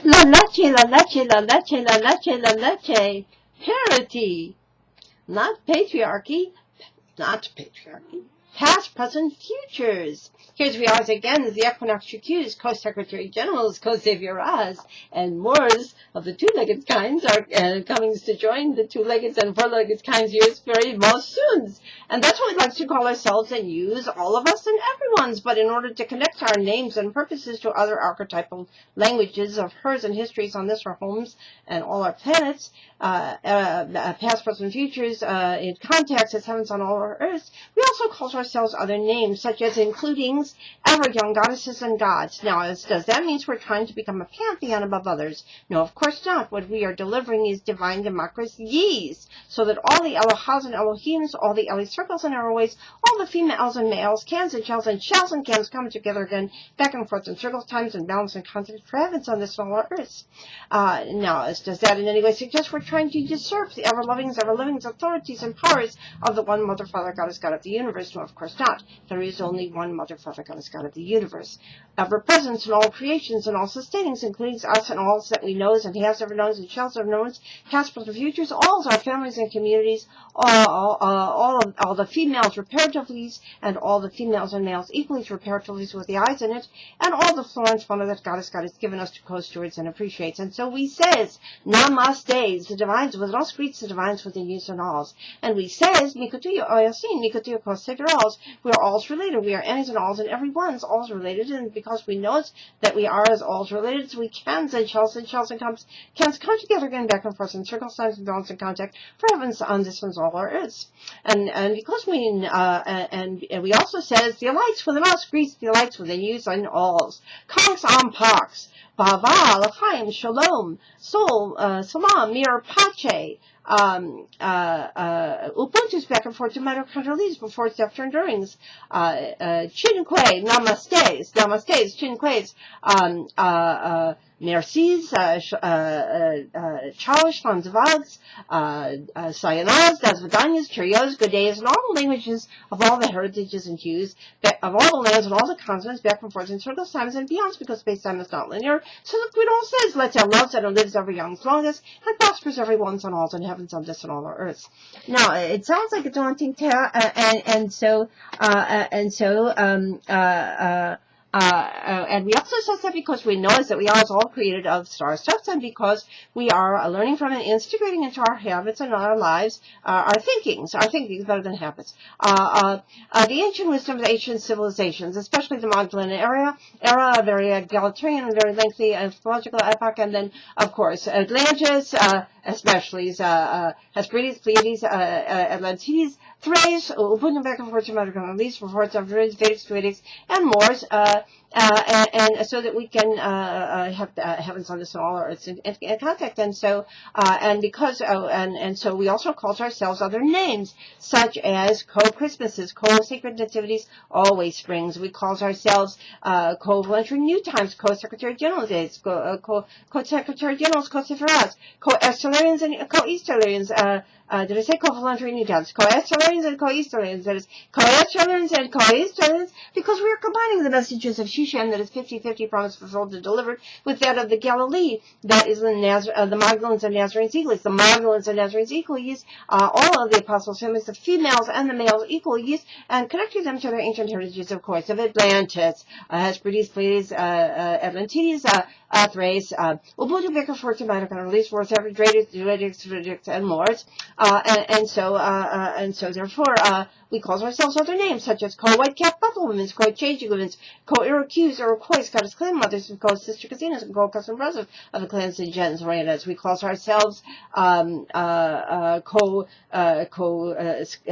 La leche, la leche, la leche, la leche, la leche. Parity. Not patriarchy. Not patriarchy. Past, present, futures. Here's we are again, the Equinoxtrueqsz, Co-Secretary Generals, Co-Saviorahs, and Moors of the two-legged kinds are coming to join the two-legged and four-legged kinds years very most soon. And that's what we like to call ourselves and use, all of us and everyone's. But in order to connect our names and purposes to other archetypal languages of hers and histories on this, our homes, and all our planets, past, present, futures, in context as heavens on all our earths, we also call ourselves other names, such as including ever young goddesses and gods. Now, does that mean we're trying to become a pantheon above others? No, of course not. What we are delivering is divine democracies, so that all the Elohas and Elohims, all the Eli circles and arrowways, all the females and males, cans and shells and cans come together again, back and forth in circles, times, and balance and context for heavens on this all earth. Now, does that in any way suggest we're trying to usurp the ever-lovings, authorities, and powers of the one Mother, Father, Goddess, God of the universe? No, of course not. There is only one Mother, Father, Goddess, God of the universe, ever present in all creations and all sustainings, including us and all that we knows and has ever known and shall ever known, past, present, futures, all our families and communities, all the females reparatively, and all the females and males equally reparatively with the eyes in it, and all the flora and fauna that God has given us to co-stewards and appreciates. And so we says, Namaste, the divines within us greets the divines within you and alls. And we says, Mikutuyo Oyasin, Mikutuyo Kosevirals, we are alls related, we are any's and alls, and everyone's alls related, and because we know that we are as alls related, so we cans and shells and cans come together again, back and forth in circles, times, and balance and contact for heavens on this one's all our is. And because we and we also says the lights within us greets the lights within you and alls. Comingsz Pax, Bava, L'chaim, Shalom, Sol, Salam, Mir Pache, Ubuntu's back and forth to mitochondrial before it's after endurings, Chinque, Namastes, Chinques, Mercies, Chalish, Lanzavags, Sayanas, Dasvadanyas, Curios, good days, and all the languages of all the heritages and hues, of all the lands and all the continents, back and forth in circles, times, and beyonds, because space-time is not linear. So the Equinox says, let's have love that lives every young's longest, and prospers every one's on alls, and heavens on this and all our earths. Now, it sounds like a daunting tale, and we also said that because we know that we are all created of star stuff, and because we are learning from and integrating into our habits and our lives, our thinkings better than habits. The ancient wisdom of ancient civilizations, especially the Magdalene era, a very egalitarian and very lengthy astrological epoch, and then, of course, Atlantis, especially Hesperides, Pleiades, Atlantides, Thrace, Ubuntu back and forth to Mitochondrial, reports of Vedics, Druidics, and Moors, and so that we can have heavens on this and all our earths in contact. And so, and so we also call ourselves other names, such as co-Christmases, co-sacred nativities, always springs. We call ourselves co-voluntary new times, co-secretary general days, co-secretary generals, co-Saviorahs, co-Estelarians and co-Easterlians. Did I say co-voluntary new times? Co-Estelarians and co-Easterlians. That is, co-Estelarians and co-Easterlians, because we are combining the messages of Shushan, that is 50-50 promise fulfilled and delivered, with that of the Galilee, that is the Magdalens and Nazarenes equally. The Magdalens and Nazarenes equally, all of the apostles' families, the females and the males equally, and connecting them to their ancient heritages, of course, of Atlantis, Hesperides, Pleiades, Atlantides, Thrace, Ubuntu, Baker, Fortune, Mitochondrial, release, worth every Druidics, and Moors, and so therefore, we call ourselves other names, such as co-white cap buffalo women's, co-changing women's, co-Iroquois, Goddess clan mothers, and co-sister casinas, and co-cousin brothers of the clans and gens, Rayanas. We call ourselves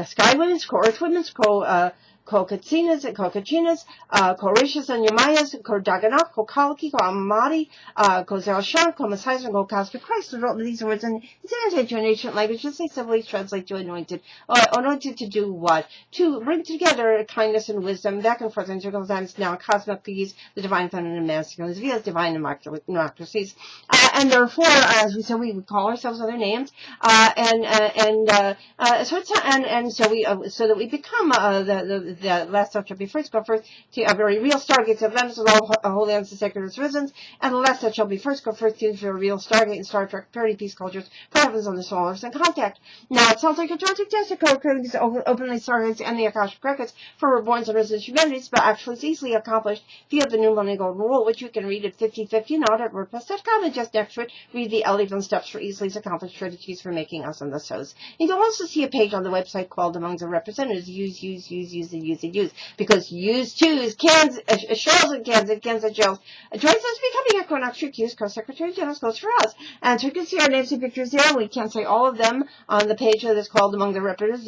sky women's, co-earth women's, co-Katsinas and co-Kachinas, co-Rishas and Yamayas, co-Daganah, co-Kalaki, co-Amadi, co-Zelshan, co-Messiahs, and co-Couszmic Chrisztsz. All of these words in ancient language, just say simply translate to anointed. Anointed to do what? To bring together kindness and wisdom, back and forth in circles, times now, cosmic peace, the divine feminine and masculine, via divine democracies. And therefore, as we said, we call ourselves other names, so that we become the last set shall be first, go first, a very real stargates of Atlantis, all holy lands and sacred residents, and the last set shall be first, go first, teams for a real stargate and Star Trek, parity, peace, cultures, heavens on the smallers, and contact. Now, it sounds like a tragic test to co-creating these openly stargates and the Akashic records for reborns and resident humanities, but actually it's easily accomplished via the New Money Golden Rule, which you can read at 5050 not at WordPress.com, and just next to it, read the 11 steps for easily accomplished strategies for making us on the SOs. And you'll also see a page on the website called Among the Representatives, use, because use choose, shows and cans and shows. Joins us becoming Equinoxtrueqsz Co-Secretary General goes for us. And so you can see our names and pictures there. We can't say all of them on the page that's called Among the Representatives,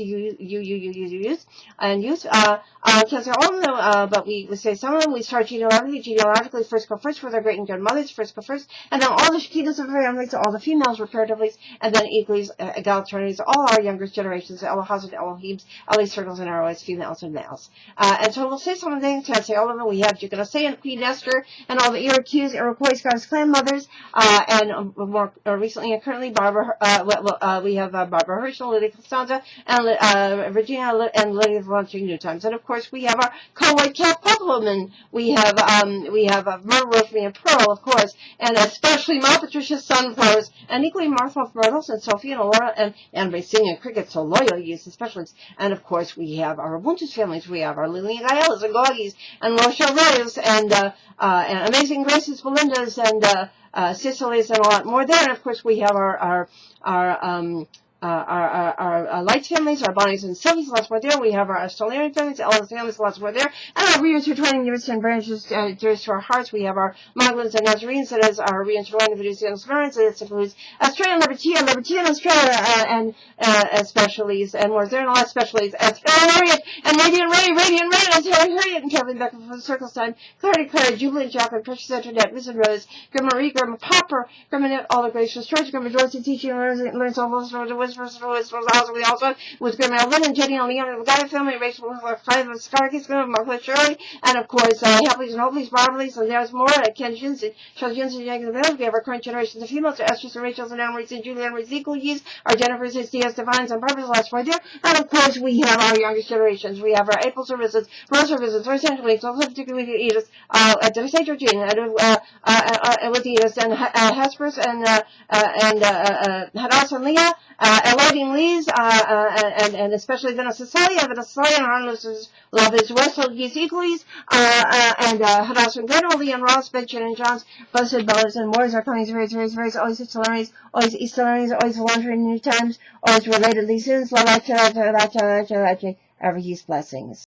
can't say all of them, but we say some of them. We start genealogically, first go first with our great and grandmothers, first go first, and then all the Shekinahs of families, all the females, reparatively, and then equally egalitarians, all our younger generations, Elohaz and Elohims, Eli circles and ROS, females and males. And so we'll say some of them, can't say all of them. We have Jukanase and Queen Esther, and all the Iroquois, Scottish clan mothers, and more recently and currently, we have Barbara Herschel, Lydia Costanza, and Virginia, and Lydia launching New Times. And of course, we have our co-white cat Puffleman. We have Myrtle, Rosemary, and Pearl, of course, and especially Ma Patricia's Sunflowers, and equally Martha Myrtles and Sophie and Laura and Racing and Cricket, so loyal use specialists. And of course, we have our Ubuntu's families. We have our Lily and Gaelas and Goggies and Rochelle Reyes and Amazing Graces, Belinda's and Cicely's and a lot more there. And of course, we have our Lights families, our Bonnies and Sylvies, lots more there. We have our Stellarian families, Ellen's families, lots more there. And our reintertwining units and branches dearest to our hearts. We have our Moglins and Nazarenes, that is our reintertwining videos and Smarins, and it includes Australian Liberty and Australia, and specialties, and more there, and a lot of specialties. And Harriet, and Radiant Ray, and Harriet, and Kevin back from the Circles Time, Clarity, Jubilant Jacqueline, Precious Internet, Miss and Rose, Grandma Marie, Grandma Popper, Grandma Net, all the gracious George, Grandma Dorothy, teaching and learns all those we also with Grandma Lynn and Jenny and Leon, the Guy family, Rachel, five of Scarkis, Margaret Shirley, and of course, Hapleys and Hopeleys, Barblies, and there's more, Ken Jensen, Charles Jensen, and Jacob Mills. We have our current generations of females, Esther's and Rachel's and Anne-Marie's and Julie Anne-Marie's equal years, our Jennifer's and Diaz Divines and Barbara's last right there, and of course, we have our youngest generations. We have our April services, Rose services, Roy Central, so particularly Edith, St. Georgine, with Edith, and Hespers, and Hadas and Leah, Elaiding Lee's, and especially Vanessa Celia, and Harness's Love is West, Geese Equalies, and Hadas and Gretel, Lee and Ross, Benjamin and John's, Blessed Bellas and Moors, our Cummings, very, always East always laundry in New Times, always relatedly sins, Lalache, ever use blessings.